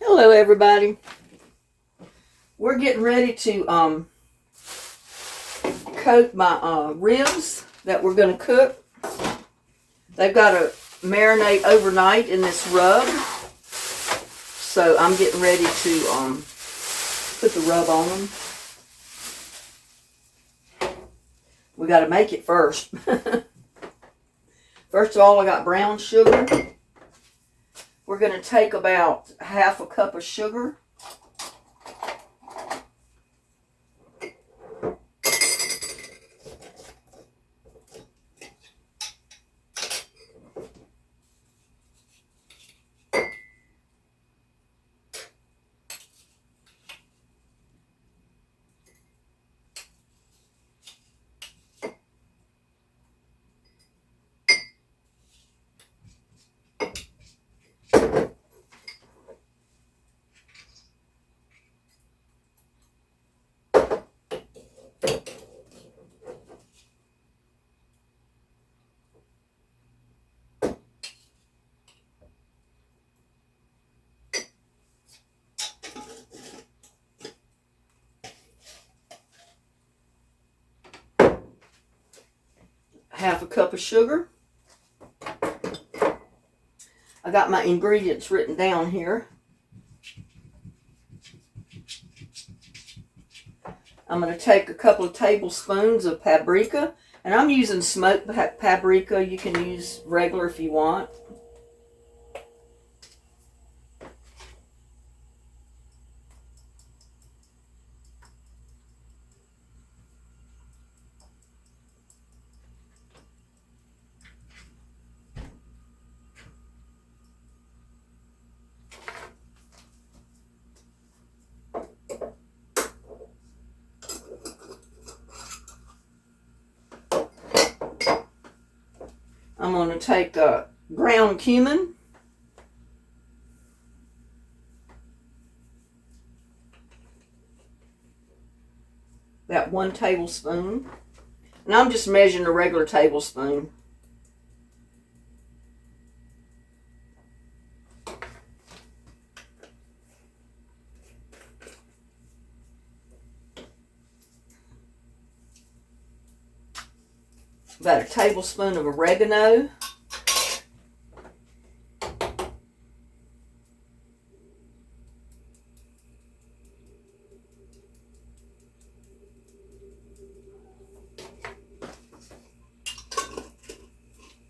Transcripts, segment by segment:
Hello everybody. We're getting ready to coat my ribs that we're going to cook. They've got to marinate overnight in this rub. So I'm getting ready to put the rub on them. We got to make it first. First of all, I got brown sugar. We're going to take about half a cup of sugar. Half a cup of sugar. I got my ingredients written down here. I'm going to take a couple of tablespoons of paprika, and I'm using smoked paprika. You can use regular if you want. I'm going to take ground cumin. About 1 tablespoon. And I'm just measuring a regular tablespoon. About a tablespoon of oregano.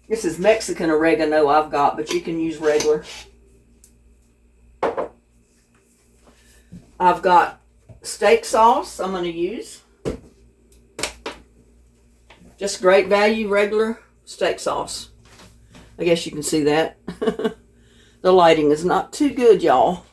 This is Mexican oregano I've got, but you can use regular. I've got steak sauce I'm going to use. Just Great Value regular steak sauce. I guess you can see that. The lighting is not too good, y'all.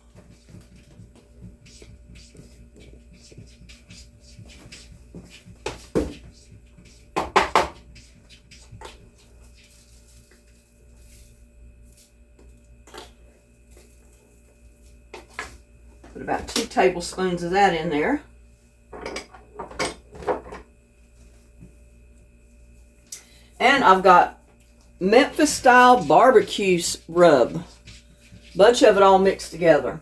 Put about 2 tablespoons of that in there. And I've got Memphis style barbecue rub. Bunch of it all mixed together.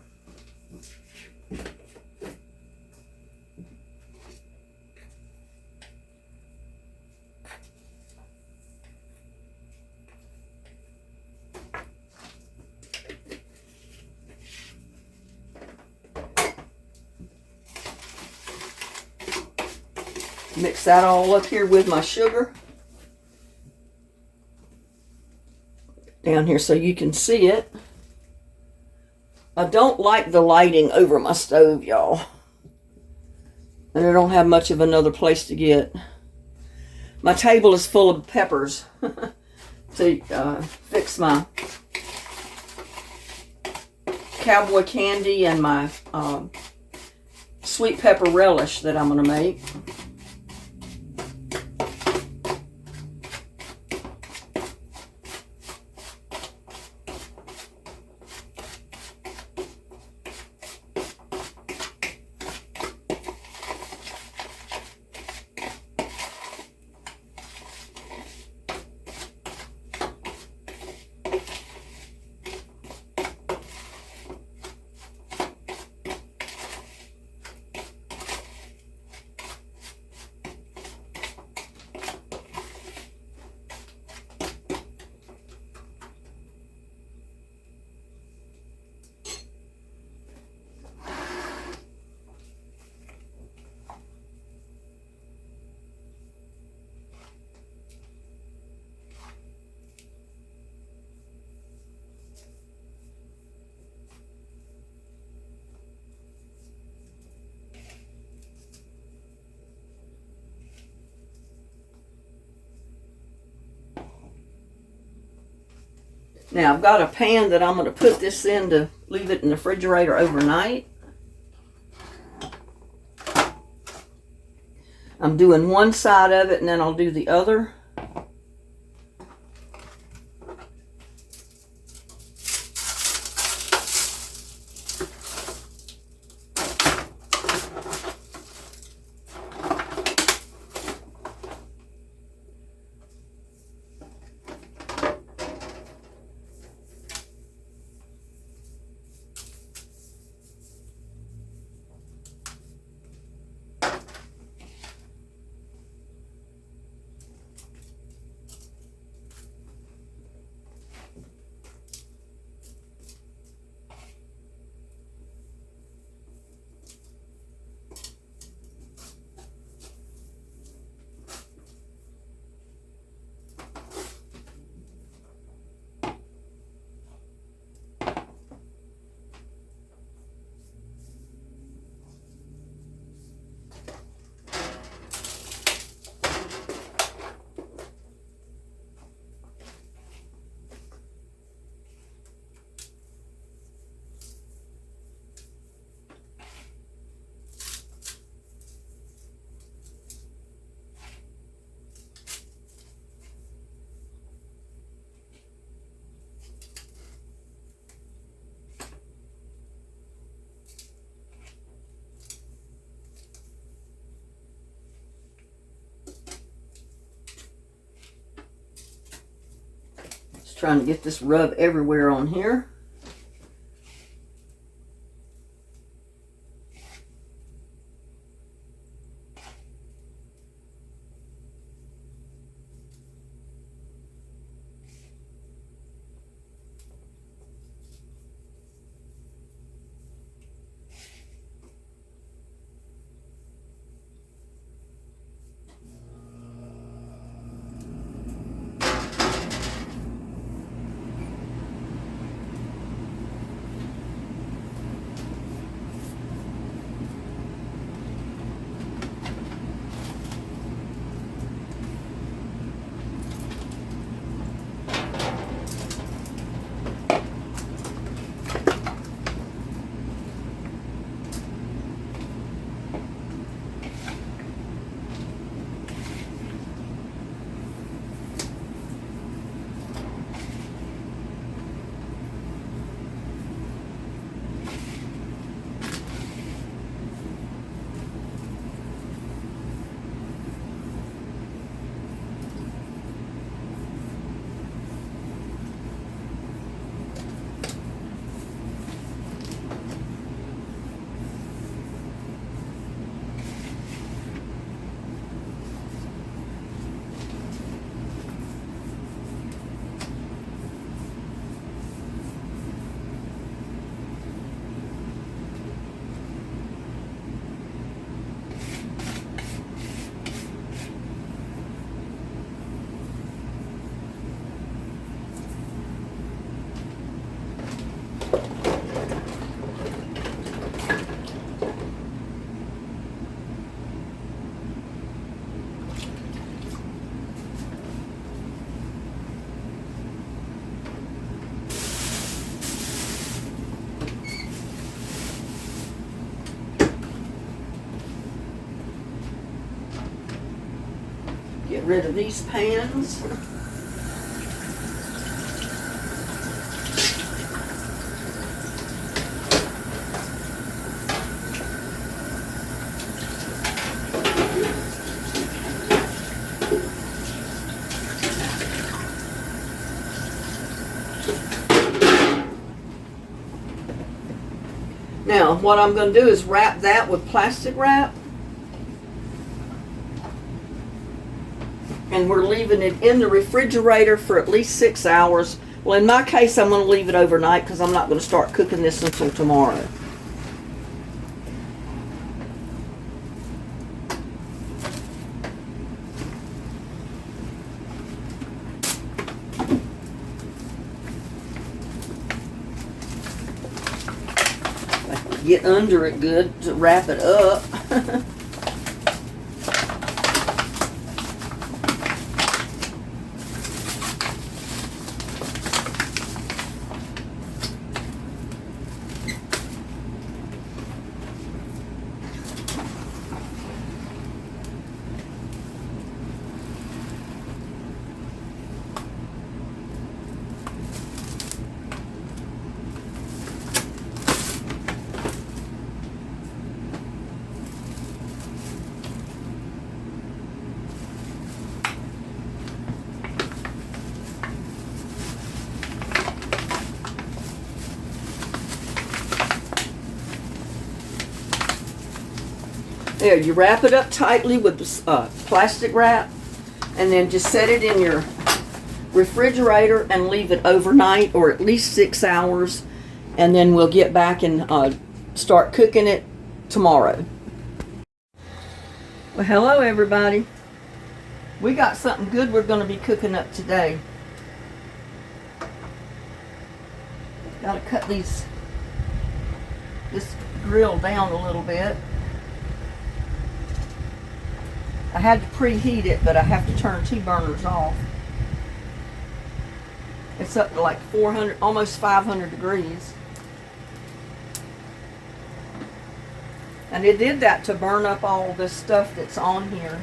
Mix that all up here with my sugar. Down here so you can see it. I don't like the lighting over my stove, y'all. And I don't have much of another place to get. My table is full of peppers to fix my cowboy candy and my sweet pepper relish that I'm going to make. Now I've got a pan that I'm going to put this in to leave it in the refrigerator overnight. I'm doing one side of it and then I'll do the other. Trying to get this rub everywhere on here. Get rid of these pans. Now, what I'm going to do is wrap that with plastic wrap. And we're leaving it in the refrigerator for at least 6 hours. Well, in my case, I'm going to leave it overnight because I'm not going to start cooking this until tomorrow. Get under it good to wrap it up. There, you wrap it up tightly with plastic wrap, and then just set it in your refrigerator and leave it overnight, or at least 6 hours, and then we'll get back and start cooking it tomorrow. Well, hello everybody. We got something good we're going to be cooking up today. Got to cut this grill down a little bit. I had to preheat it, but I have to turn 2 burners off. It's up to like 400, almost 500 degrees. And it did that to burn up all this stuff that's on here.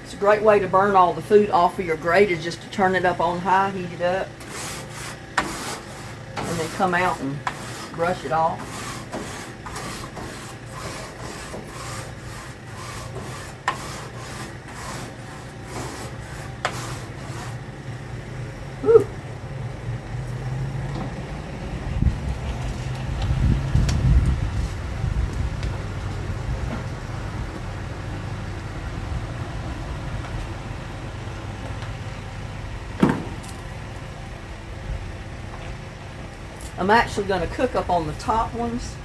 It's a great way to burn all the food off of your grate is just to turn it up on high, heat it up, and then come out and brush it off. Whew. I'm actually going to cook up on the top ones.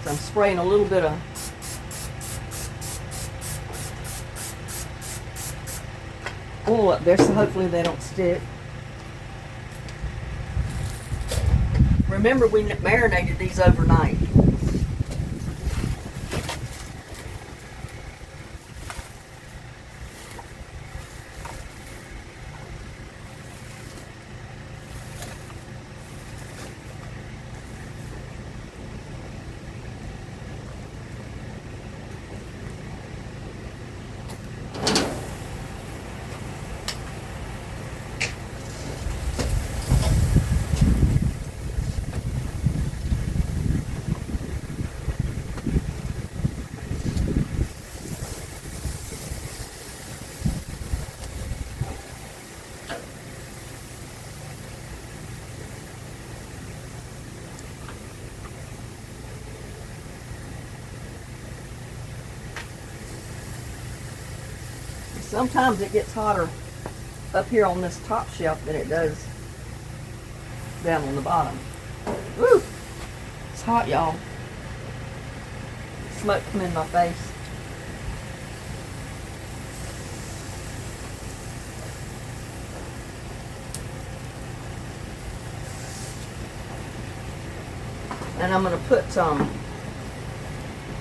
So I'm spraying a little bit of oil up there so hopefully they don't stick. Remember, we marinated these overnight. Sometimes it gets hotter up here on this top shelf than it does down on the bottom. Woo! It's hot, y'all. Smoke come in my face. And I'm going to put some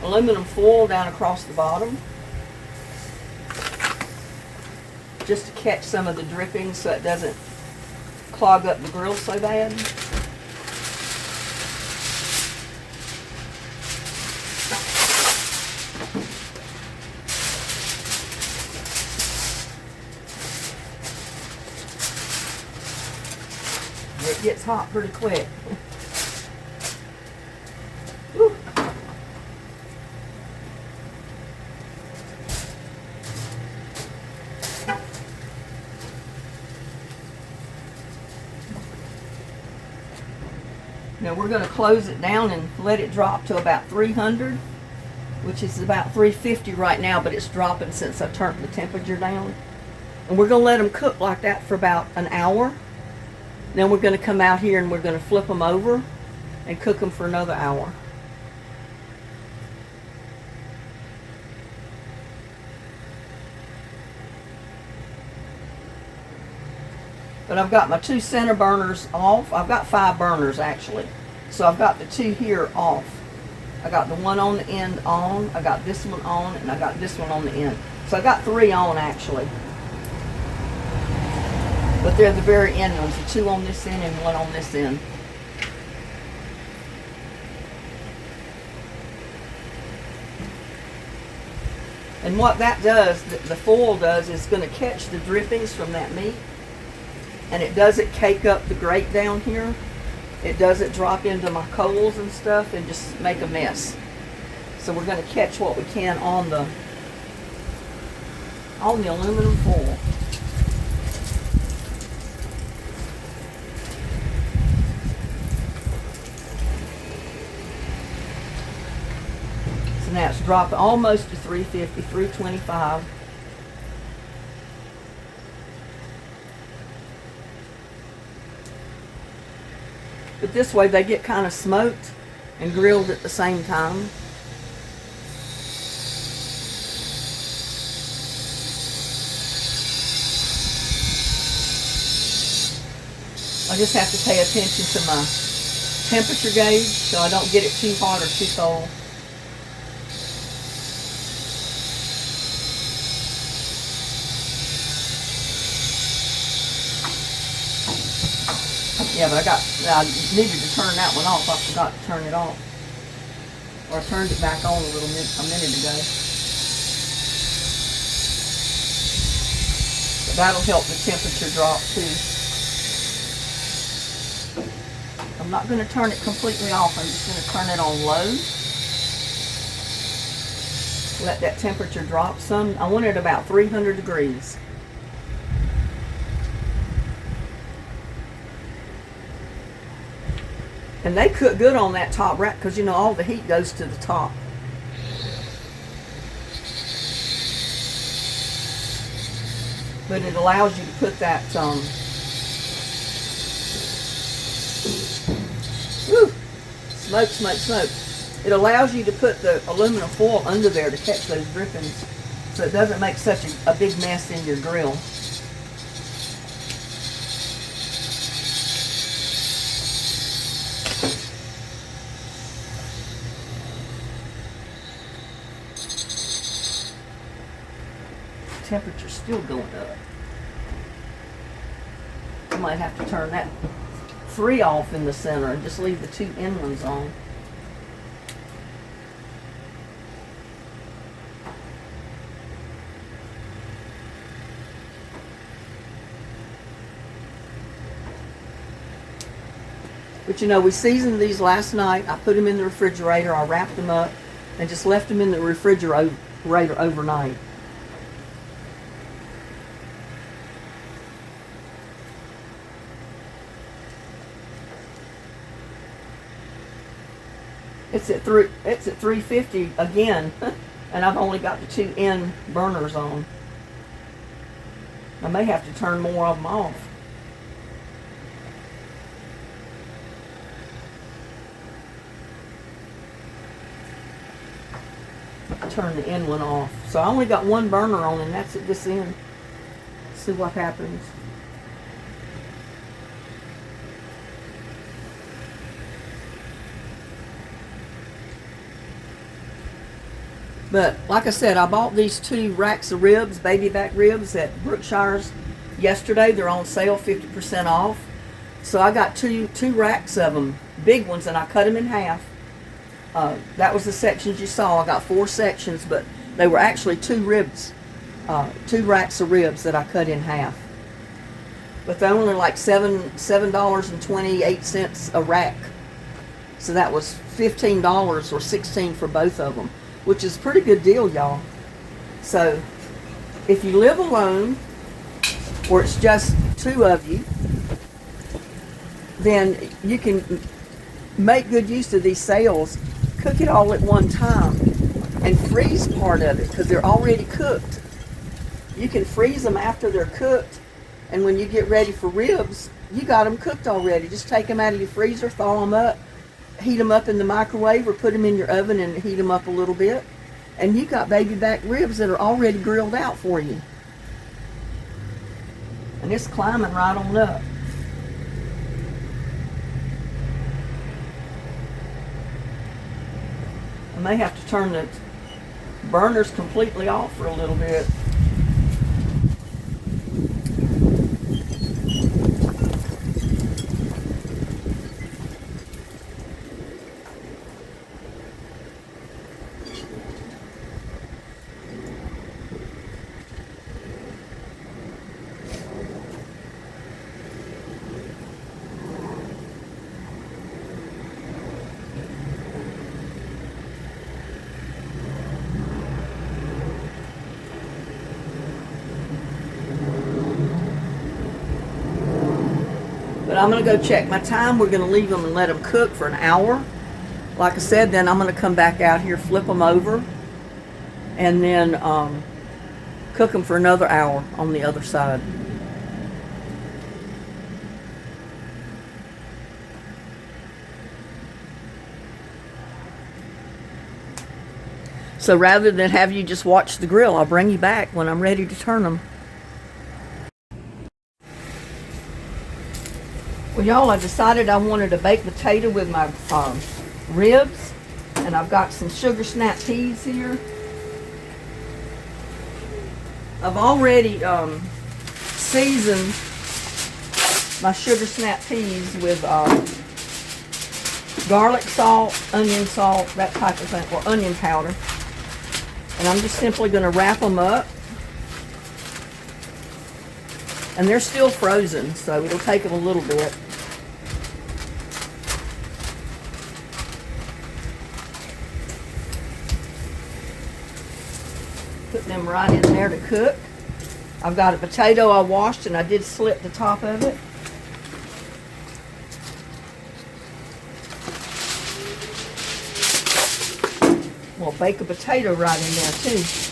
aluminum foil down across the bottom, just to catch some of the drippings so it doesn't clog up the grill so bad. It gets hot pretty quick. Whew. Now we're going to close it down and let it drop to about 300, which is about 350 right now, but it's dropping since I turned the temperature down. And we're going to let them cook like that for about an hour. Then we're going to come out here and we're going to flip them over and cook them for another hour. But I've got my 2 center burners off. I've got 5 burners actually. So I've got the 2 here off. I got the one on the end on, I got this one on, and I got this one on the end. So I got 3 on actually. But they're the very end ones, the 2 on this end and 1 on this end. And what that does, the foil does, is going to catch the drippings from that meat. and it doesn't cake up the grate down here. It doesn't drop into my coals and stuff and just make a mess. So we're going to catch what we can on the aluminum foil. So now it's dropping almost to 350, 325. But this way they get kind of smoked and grilled at the same time. I just have to pay attention to my temperature gauge so I don't get it too hot or too cold. Yeah, but I needed to turn that one off. I forgot to turn it off. Or I turned it back on a minute ago. But that'll help the temperature drop too. I'm not going to turn it completely off. I'm just going to turn it on low. Let that temperature drop some. I want it about 300 degrees. And they cook good on that top rack because, you know, all the heat goes to the top. But it allows you to put that, smoke, smoke, smoke. It allows you to put the aluminum foil under there to catch those drippings so it doesn't make such a big mess in your grill. Temperature's still going up. I might have to turn that 3 off in the center and just leave the 2 end ones on. But you know, we seasoned these last night. I put them in the refrigerator. I wrapped them up and just left them in the refrigerator overnight. It's at 350 again, and I've only got the 2 end burners on. I may have to turn more of them off. Turn the end one off. So I only got 1 burner on, and that's at this end. See what happens. But like I said, I bought these 2 racks of ribs, baby back ribs at Brookshire's yesterday. They're on sale, 50% off. So I got two racks of them, big ones, and I cut them in half. That was the sections you saw. I got 4 sections, but they were actually 2 ribs, 2 racks of ribs that I cut in half. But they're only like $7.28 a rack. So that was $15 or $16 for both of them, which is a pretty good deal, y'all. So if you live alone or it's just 2 of you, then you can make good use of these sales. Cook it all at one time and freeze part of it because they're already cooked. You can freeze them after they're cooked, and when you get ready for ribs, you got them cooked already. Just take them out of your freezer, thaw them up, heat them up in the microwave or put them in your oven and heat them up a little bit, and you got baby back ribs that are already grilled out for you. And it's climbing right on up. I may have to turn the burners completely off for a little bit. I'm going to go check my time. We're going to leave them and let them cook for an hour. Like I said, then I'm going to come back out here, flip them over, and then cook them for another hour on the other side. So rather than have you just watch the grill, I'll bring you back when I'm ready to turn them. Well, y'all, I decided I wanted a baked potato with my ribs, and I've got some sugar snap peas here. I've already seasoned my sugar snap peas with garlic salt, onion salt, that type of thing, or onion powder. And I'm just simply going to wrap them up. And they're still frozen, so it'll take them a little bit. Put them right in there to cook. I've got a potato I washed, and I did slit the top of it. We'll bake a potato right in there too.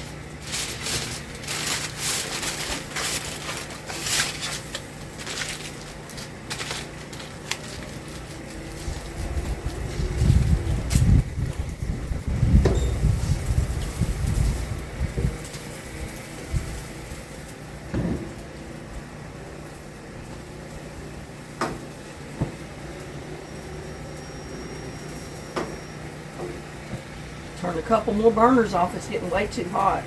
Turn a couple more burners off. It's getting way too hot.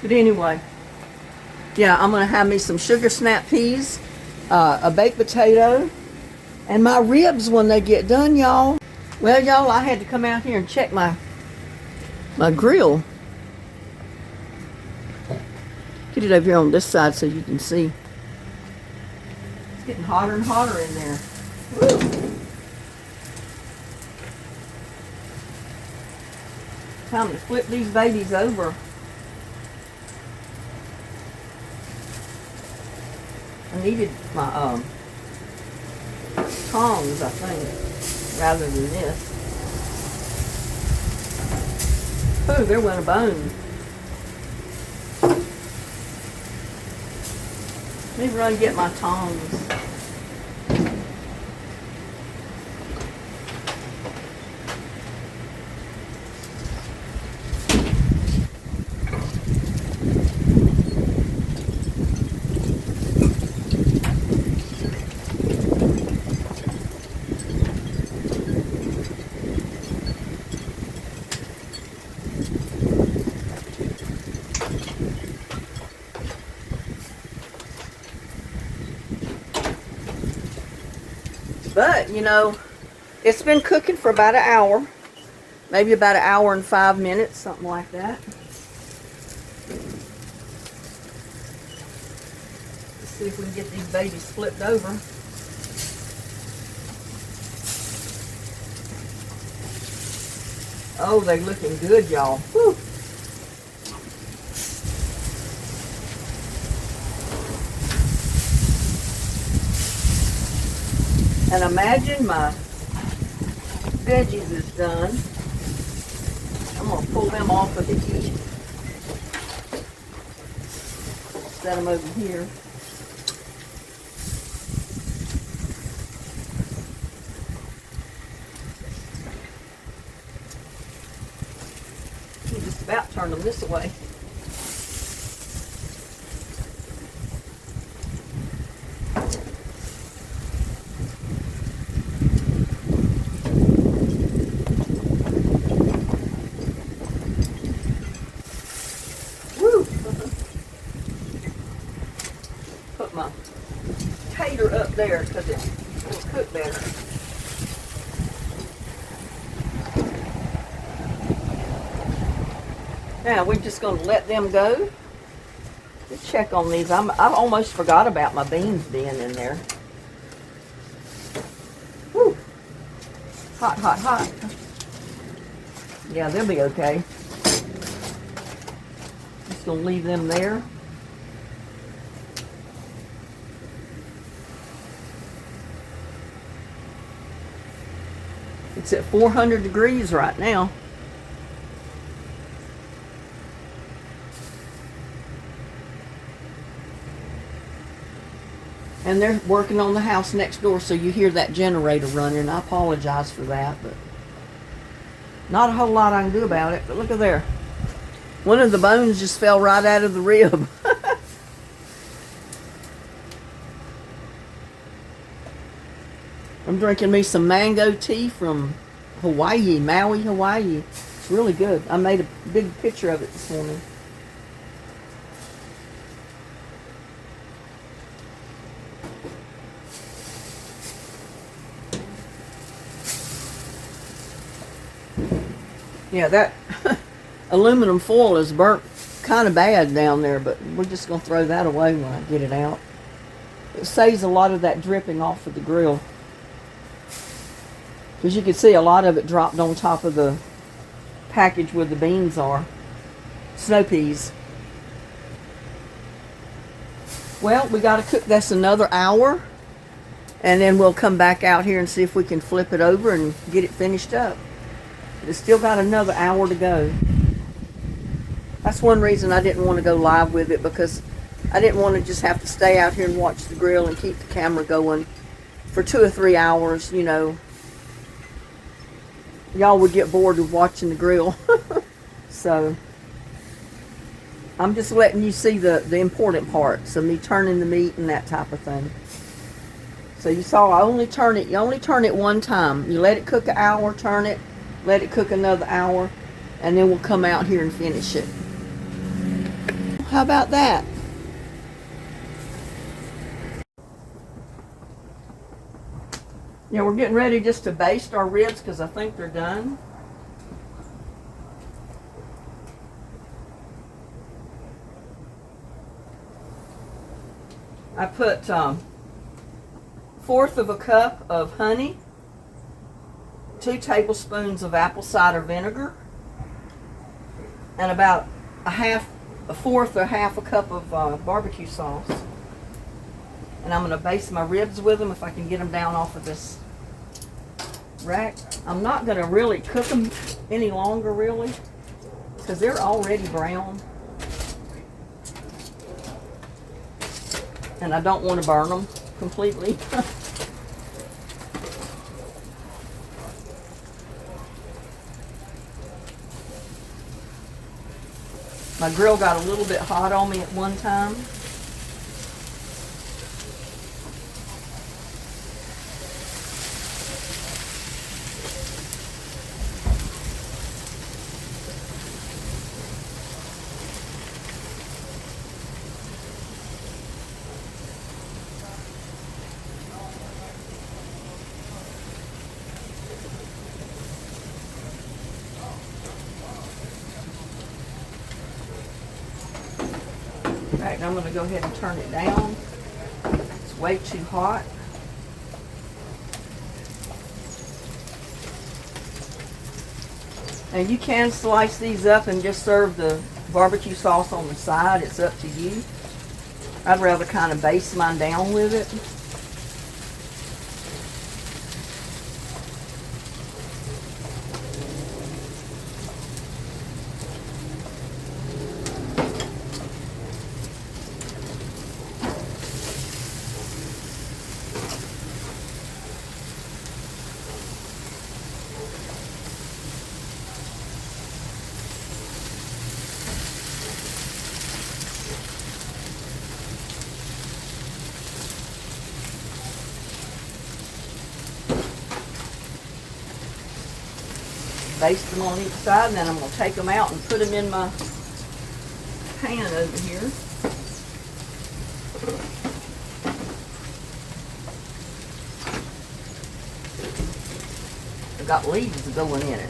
But anyway, yeah, I'm going to have me some sugar snap peas, a baked potato, and my ribs when they get done, y'all. Well, y'all, I had to come out here and check my grill. Get it over here on this side so you can see. It's getting hotter and hotter in there. Woo. Time to flip these babies over. I needed my tongs, I think, rather than this. Oh, there went a bone. Let me run and get my tongs. But, you know, it's been cooking for about an hour. Maybe about an hour and 5 minutes, something like that. Let's see if we can get these babies flipped over. Oh, they're looking good, y'all. Whew. And imagine my veggies is done. I'm going to pull them off of the heat. Set them over here. You just about turn them this way. Put my tater up there because it will cook better. Now we're just going to let them go. Let's check on these. I almost forgot about my beans being in there. Whew. Hot, hot, hot. Yeah, they'll be okay. just going to leave them there. It's at 400 degrees right now. And they're working on the house next door, so you hear that generator running. I apologize for that, but not a whole lot I can do about it. But look at there. One of the bones just fell right out of the rib. I'm drinking me some mango tea from Hawaii, Maui, Hawaii. It's really good. I made a big picture of it this morning. Yeah, that aluminum foil is burnt kind of bad down there, but we're just going to throw that away when I get it out. It saves a lot of that dripping off of the grill. Because you can see a lot of it dropped on top of the package where the beans are. Snow peas. Well, we got to cook this another hour. And then we'll come back out here and see if we can flip it over and get it finished up. It's still got another hour to go. That's one reason I didn't want to go live with it, because I didn't want to just have to stay out here and watch the grill and keep the camera going for 2 or 3 hours, you know. Y'all would get bored of watching the grill. So I'm just letting you see the important parts of me turning the meat and that type of thing. So you saw you only turn it one time. You let it cook an hour, turn it, let it cook another hour, and then we'll come out here and finish it. How about that? Yeah, we're getting ready just to baste our ribs because I think they're done. I put 1/4 of a cup of honey, 2 tablespoons of apple cider vinegar, and about a 1/4 or half a cup of barbecue sauce. And I'm going to baste my ribs with them if I can get them down off of this rack. I'm not going to really cook them any longer, really, because they're already brown. And I don't want to burn them completely. My grill got a little bit hot on me at one time. I'm going to go ahead and turn it down. It's way too hot. And you can slice these up and just serve the barbecue sauce on the side. It's up to you. I'd rather kind of baste mine down with it. Baste them on each side, and then I'm going to take them out and put them in my pan over here. I've got leaves going in it.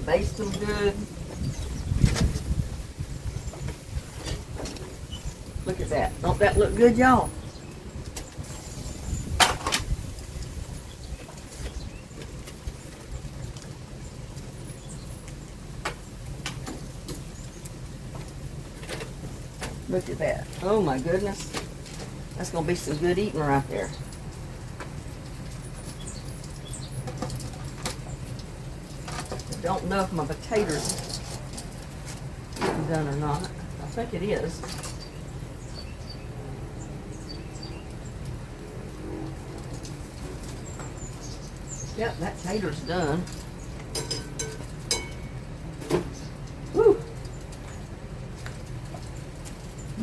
and baste them good. Look at that. Don't that look good, y'all? Look at that. Oh my goodness. That's going to be some good eating right there. I don't know if my potatoes getting done or not. I think it is. Yep, that tater's done. Woo!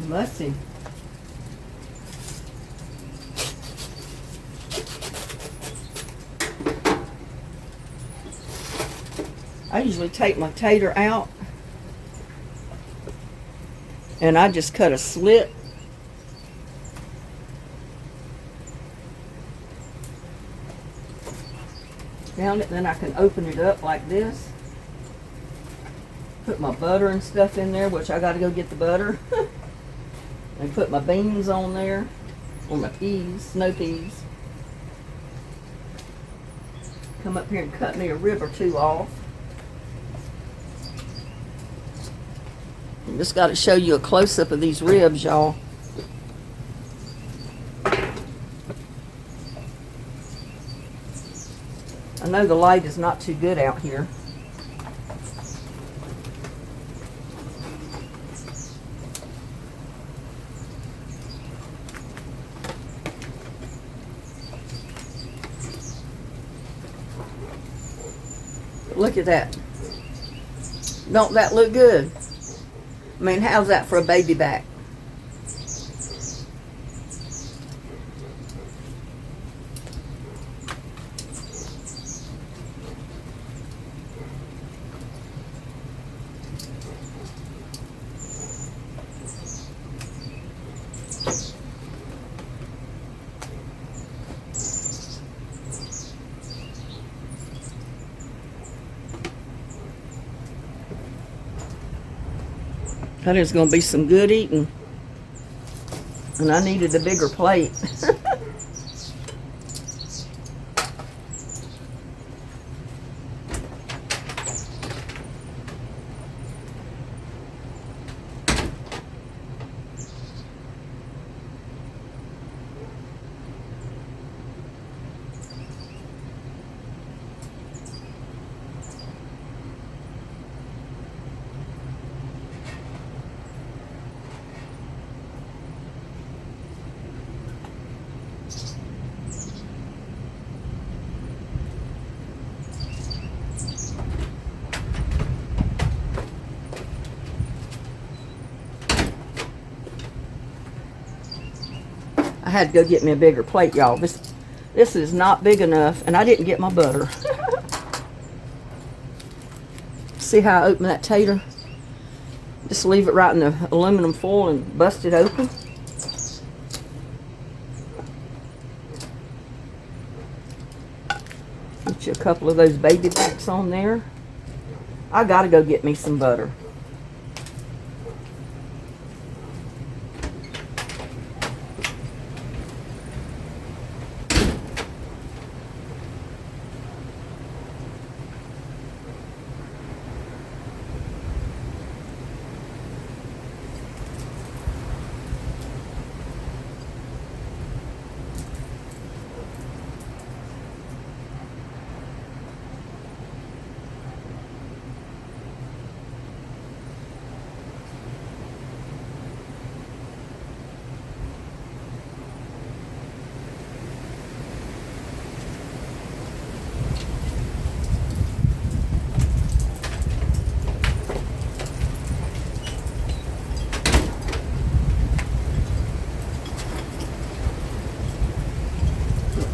Musty. I usually take my tater out and I just cut a slit. Down it, then I can open it up like this. Put my butter and stuff in there, which I gotta go get the butter. And put my beans on there, or my peas, snow peas. Come up here and cut me a rib or two off. Just got to show you a close-up of these ribs, y'all. I know the light is not too good out here. Look at that. Don't that look good? I mean, how's that for a baby back? That is going to be some good eating. And I needed a bigger plate. I had to go get me a bigger plate, y'all. This is not big enough, and I didn't get my butter. See how I open that tater? Just leave it right in the aluminum foil and bust it open. Put you a couple of those baby backs on there. I gotta go get me some butter.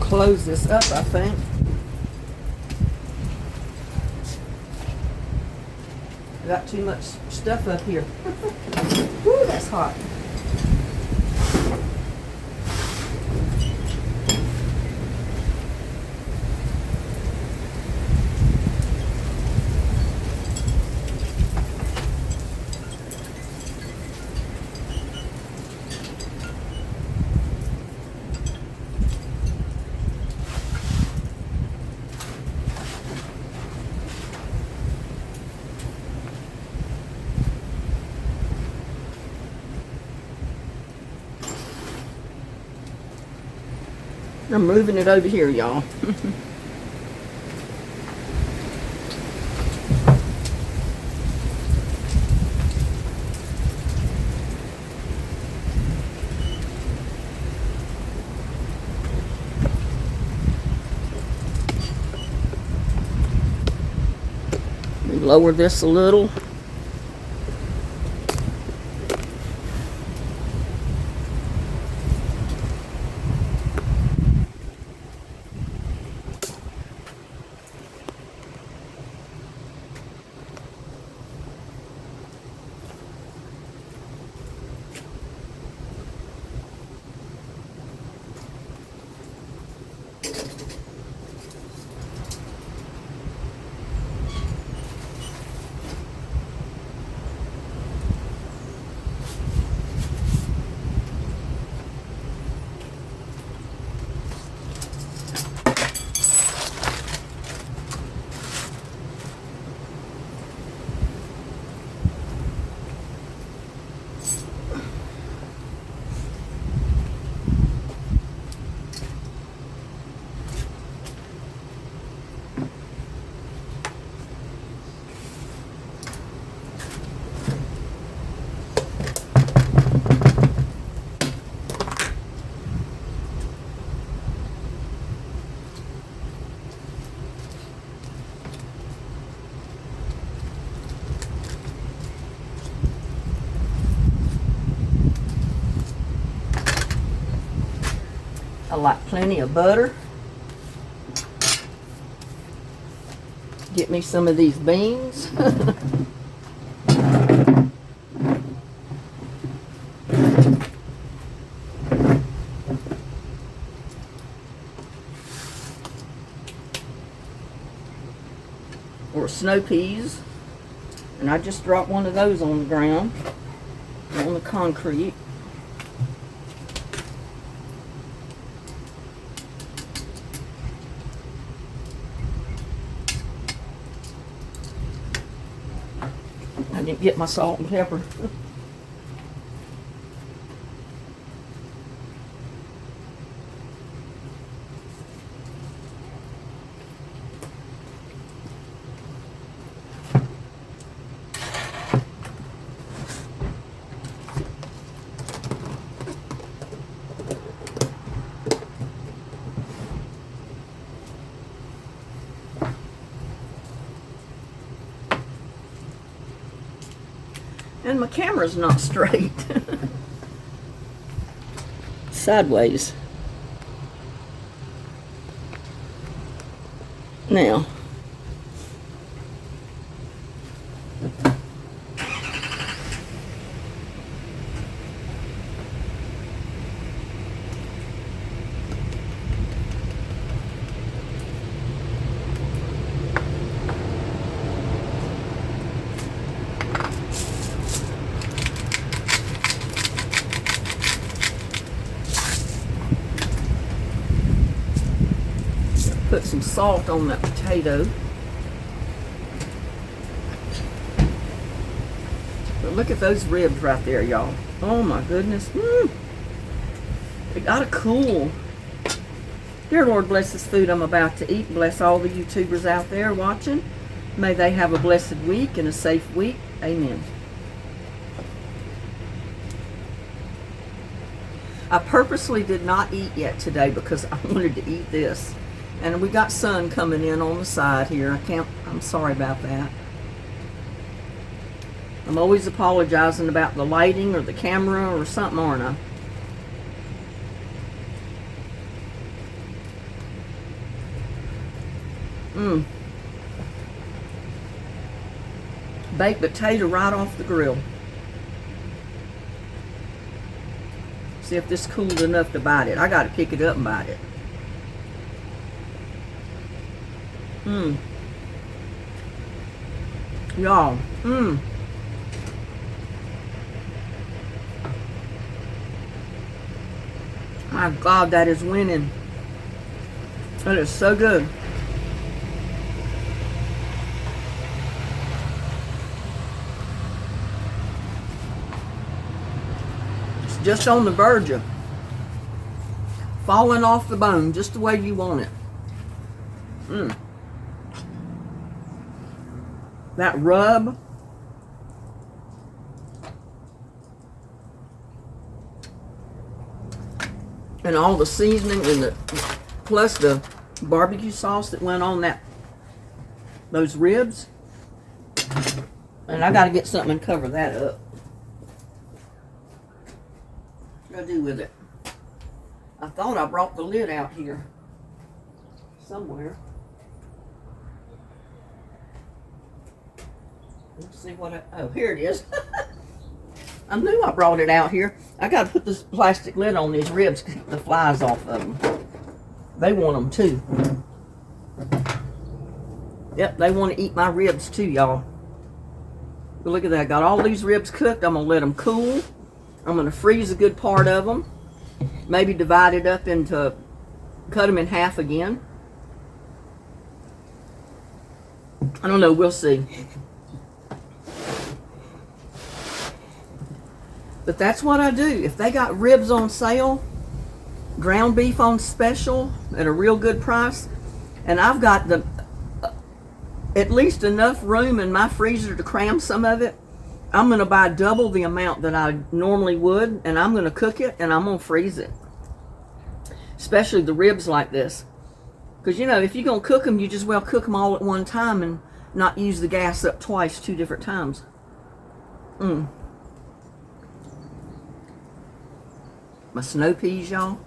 Close this up, I think. I got too much stuff up here. Woo, that's hot. I'm moving it over here, y'all. Lower this a little. I like plenty of butter. Get me some of these beans. Or snow peas. And I just dropped one of those on the ground, on the concrete. I didn't get my salt and pepper. And my camera's not straight. Sideways. Now. Put some salt on that potato. But look at those ribs right there, y'all. Oh my goodness. They gotta cool. Dear Lord, bless this food I'm about to eat. Bless all the YouTubers out there watching. May they have a blessed week and a safe week. Amen. I purposely did not eat yet today because I wanted to eat this. And we got sun coming in on the side here. I'm sorry about that. I'm always apologizing about the lighting or the camera or something, aren't I? Baked potato right off the grill. See if this cooled enough to bite it. I gotta pick it up and bite it. Y'all, my God, that is winning. That is so good. It's just on the verge of falling off the bone just the way you want it. That rub. And all the seasoning and plus the barbecue sauce that went on those ribs. And I got to get something and cover that up. What do I do with it? I thought I brought the lid out here somewhere. Let's see what oh, here it is. I knew I brought it out here. I got to put this plastic lid on these ribs to keep the flies off of them. They want them too. Yep, they want to eat my ribs too, y'all. But look at that. Got all these ribs cooked. I'm going to let them cool. I'm going to freeze a good part of them. Maybe divide it up into, cut them in half again. I don't know. We'll see. But that's what I do. If they got ribs on sale, ground beef on special at a real good price, and I've got at least enough room in my freezer to cram some of it, I'm going to buy double the amount that I normally would, and I'm going to cook it, and I'm going to freeze it. Especially the ribs like this. Because, you know, if you're going to cook them, you just well cook them all at one time and not use the gas up twice, 2 different times. My snow peas, y'all.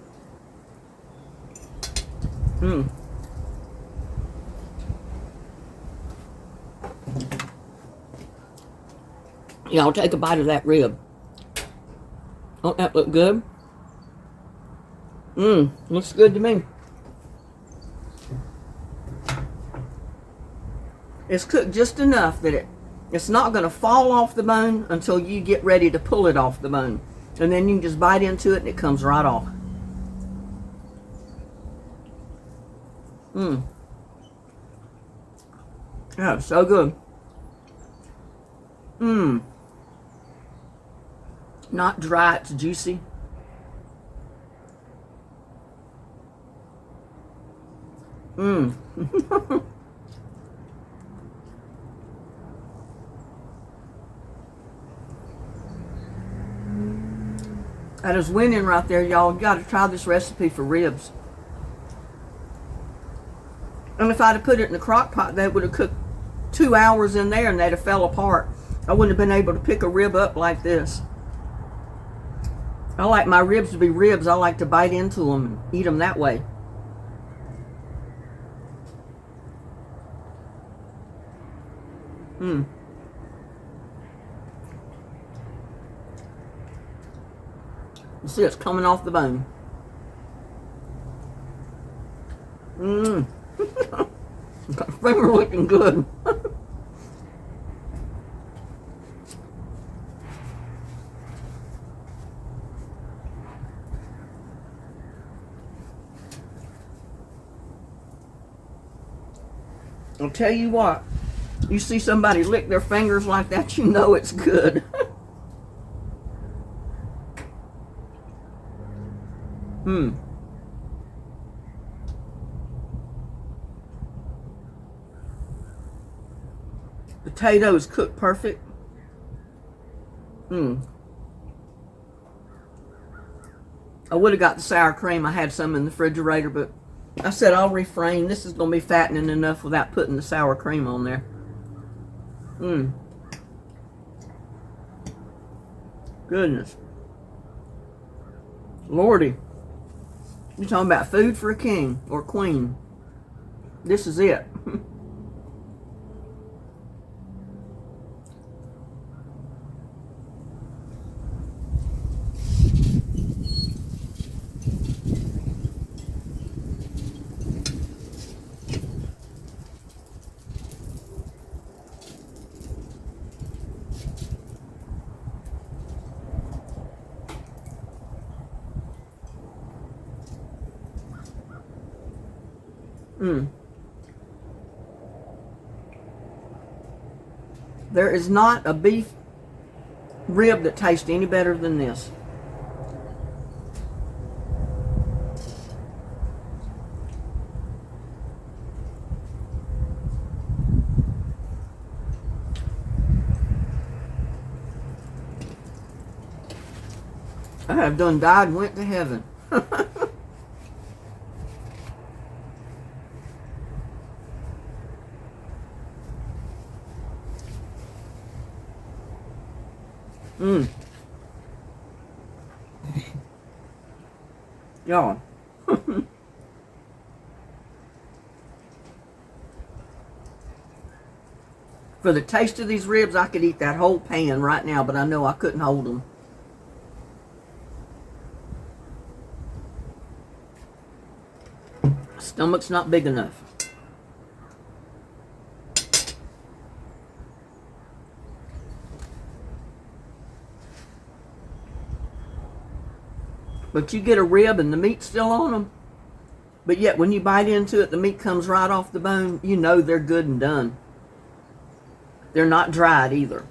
Y'all take a bite of that rib. Don't that look good? Looks good to me. It's cooked just enough that it's not going to fall off the bone until you get ready to pull it off the bone. And then you can just bite into it and it comes right off. Oh, so good. Not dry, it's juicy. That is winning right there, y'all. You got to try this recipe for ribs. And if I'd have put it in the crock pot, they would have cooked 2 hours in there and they'd have fell apart. I wouldn't have been able to pick a rib up like this. I like my ribs to be ribs. I like to bite into them and eat them that way. You see, it's coming off the bone. Finger looking good. I'll tell you what, you see somebody lick their fingers like that, you know it's good. Potatoes cooked perfect. I would have got the sour cream. I had some in the refrigerator, but I said I'll refrain. This is going to be fattening enough without putting the sour cream on there. Goodness. Lordy. You're talking about food for a king or queen. This is it. There is not a beef rib that tastes any better than this. have done died and went to heaven. Y'all. For the taste of these ribs, I could eat that whole pan right now, but I know I couldn't hold them. Stomach's not big enough. But you get a rib and the meat's still on them. But yet when you bite into it, the meat comes right off the bone. You know they're good and done. They're not dried either.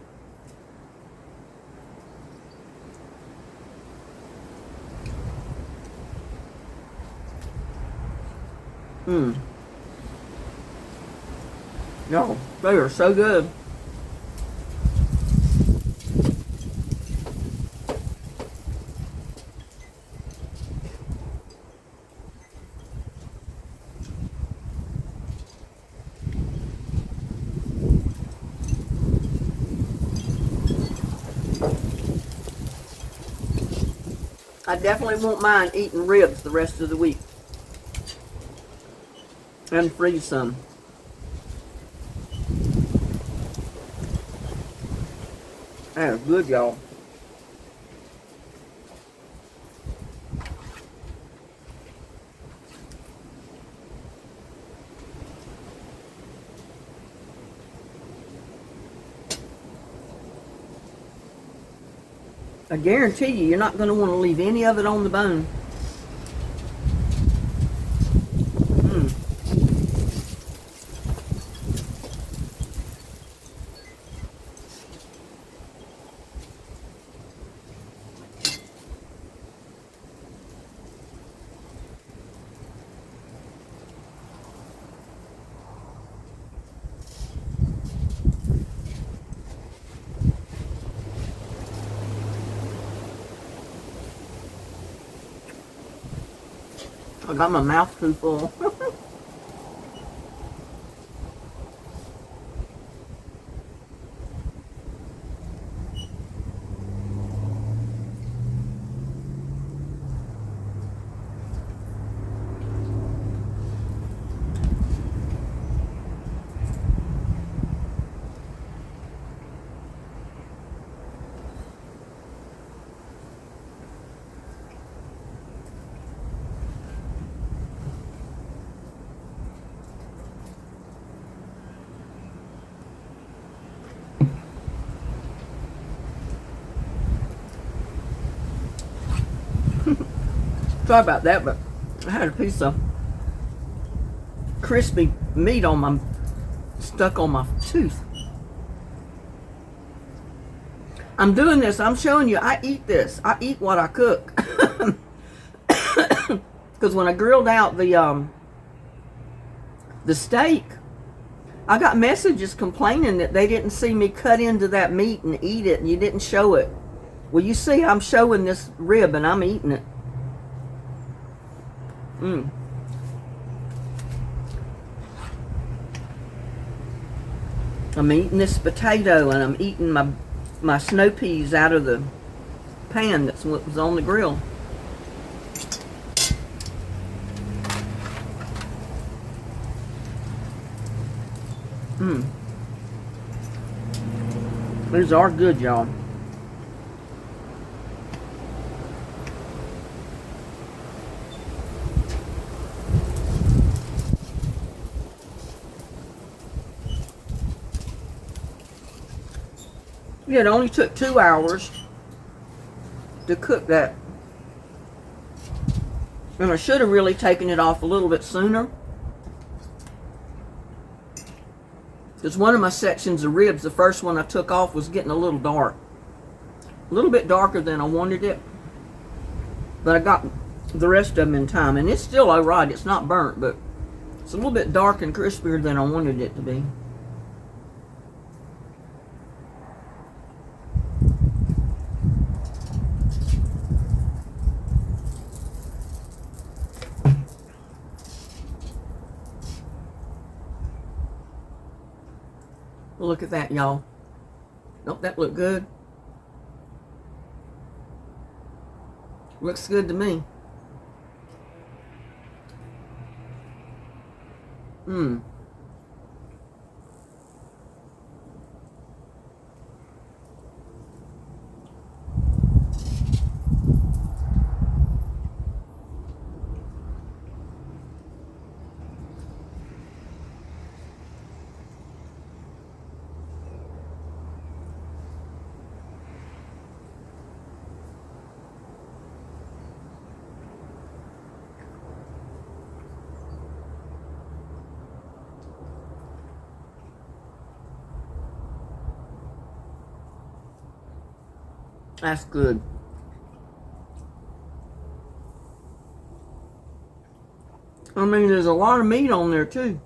No, they are so good. I definitely won't mind eating ribs the rest of the week. And freeze some. That's good, y'all. I guarantee you, you're not going to want to leave any of it on the bone. I got my mouth too full. Sorry about that, but I had a piece of crispy meat stuck on my tooth. I'm doing this. I'm showing you. I eat this. I eat what I cook. Because when I grilled out the steak, I got messages complaining that they didn't see me cut into that meat and eat it, and you didn't show it. Well, you see, I'm showing this rib and I'm eating it. I'm eating this potato and I'm eating my snow peas out of the pan that was on the grill. These are good, y'all. Yeah, it only took 2 hours to cook that. And I should have really taken it off a little bit sooner. Because one of my sections of ribs, the first one I took off, was getting a little dark. A little bit darker than I wanted it. But I got the rest of them in time. And it's still alright. It's not burnt, but it's a little bit dark and crispier than I wanted it to be. Look at that, y'all. Don't that look good? Looks good to me. Mmm. That's good. I mean, there's a lot of meat on there too.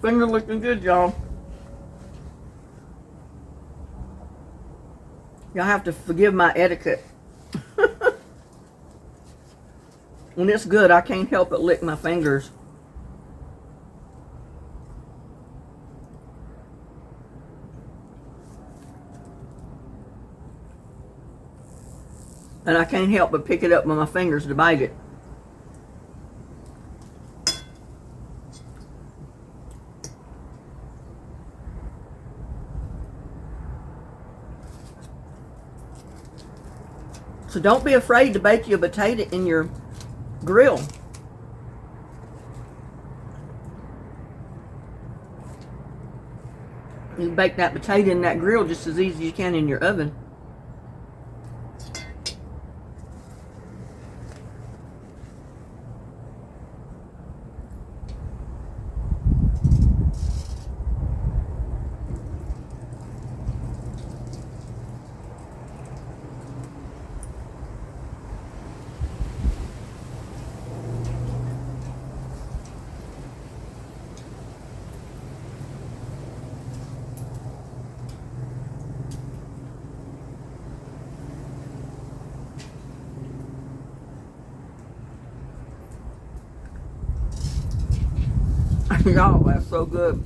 Finger looking good, y'all. Y'all have to forgive my etiquette. When it's good, I can't help but lick my fingers. And I can't help but pick it up with my fingers to bite it. So don't be afraid to bake your potato in your grill. You can bake that potato in that grill just as easy as you can in your oven. Y'all, that's so good.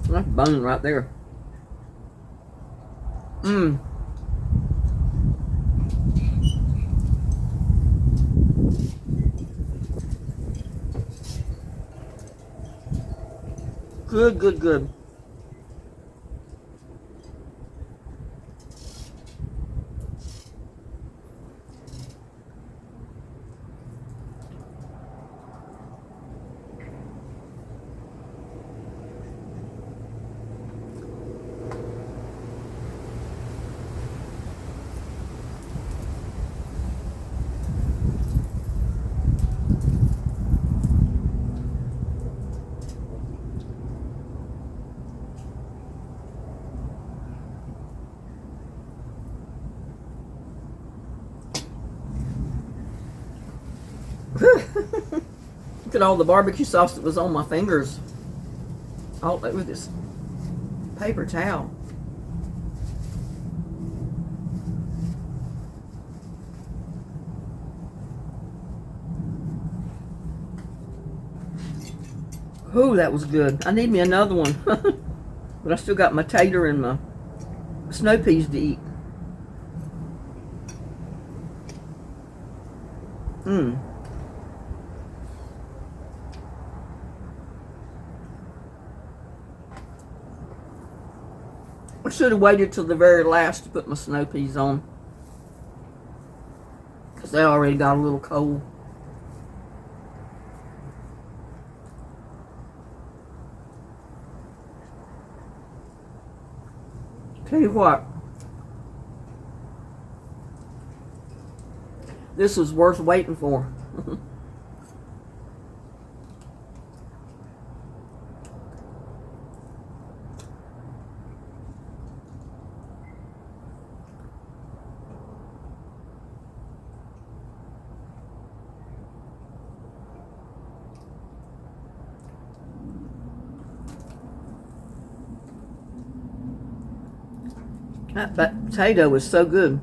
That's bone right there. Mmm. Good, good, good. Look at all the barbecue sauce that was on my fingers. All over this paper towel. Ooh, that was good. I need me another one. But I still got my tater and my snow peas to eat. Mmm. I should have waited till the very last to put my snow peas on, because they already got a little cold. Tell you what, this was worth waiting for. That potato was so good.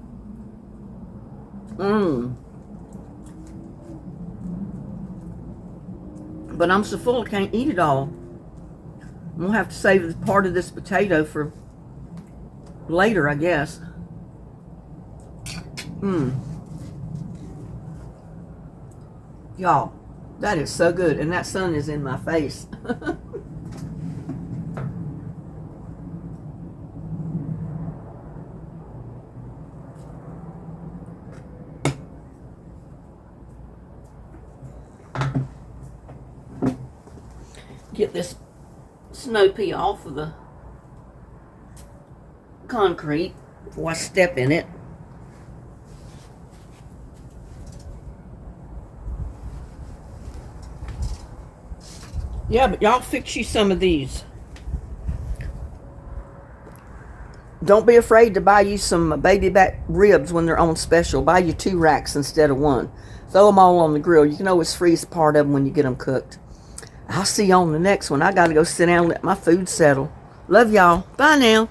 But I'm so full I can't eat it all. I'm gonna have to save part of this potato for later, I guess. Y'all, that is so good. And that sun is in my face. Get this snow pea off of the concrete before I step in it. Yeah, but y'all fix you some of these. Don't be afraid to buy you some baby back ribs when they're on special. Buy you 2 racks instead of 1. Throw them all on the grill. You can always freeze part of them when you get them cooked. I'll see you on the next one. I got to go sit down and let my food settle. Love y'all. Bye now.